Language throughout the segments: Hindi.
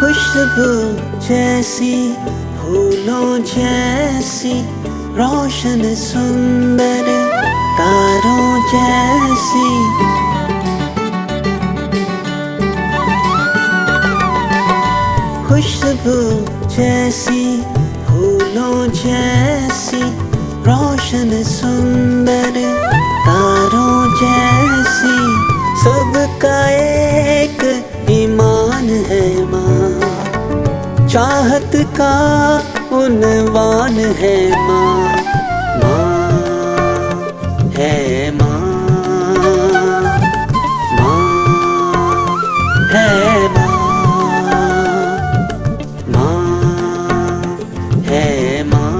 खुशबू जैसी, फूलों जैसी, रोशन सुंदर तारों जैसी। खुशबू जैसी, फूलों जैसी, रोशन सुंदर तारों जैसी। सबका एक ईमान है माँ, चाहत का उन्वान है माँ। माँ है माँ, माँ है माँ, माँ है माँ,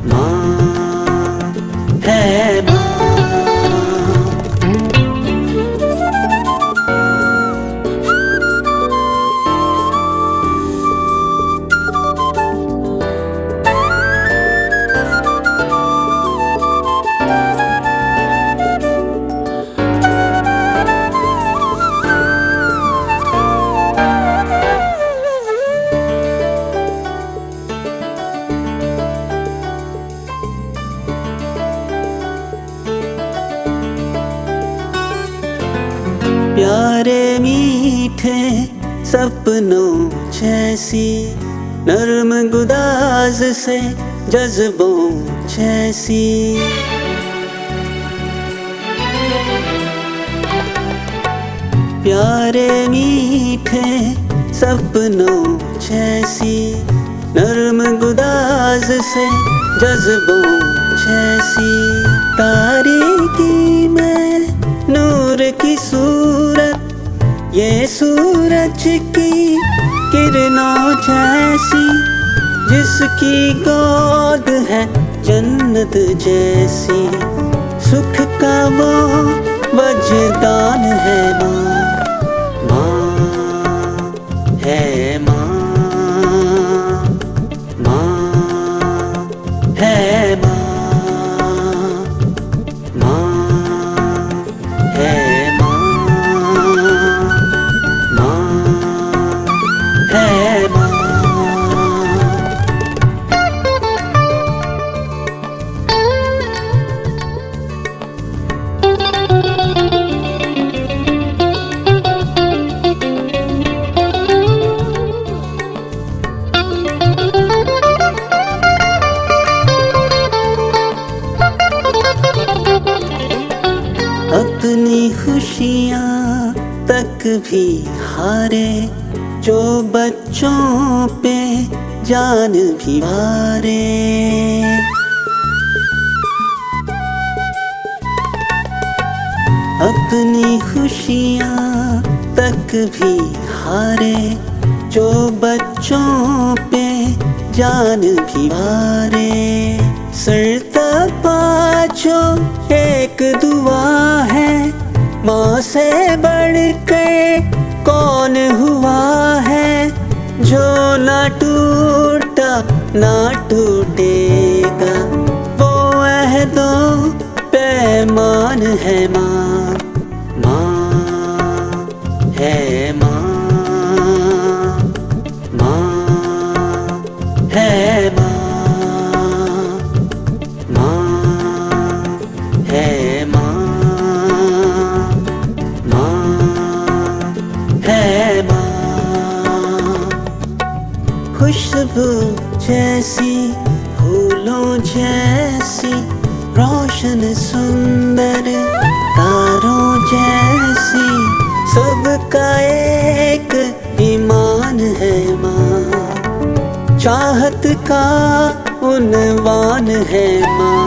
माँ है माँ। प्यारे मीठे सपनों जैसी, नर्म गुदाज से जज्बों जैसी। प्यारे मीठे सपनों जैसी, नर्म गुदाज से जज्बों जैसी। तारीकी में नूर की सूरत, ये सूरज की किरणों जैसी। जिसकी गोद है जन्नत जैसी, सुख का वो वजदान है माँ। माँ है माँ, माँ है माँ, माँ है माँ, माँ है माँ। अपनी खुशियाँ तक भी हारे, जो बच्चों पे जान भी मारे। अपनी खुशियाँ तक भी हारे, जो बच्चों पे जान भी मारे। सर तपा जो एक दुआ है, माँ से बढ़कर कौन हुआ है। जो ना टूटा ना टूटेगा, वो अहदो पैमान है माँ। माँ है माँ, माँ है माँ, माँ है माँ, माँ है माँ। खुशबू जैसी, फूलों जैसी, रोशन सुंदर तारों जैसी। सबका एक ईमान है माँ, चाहत का उन्वान है माँ।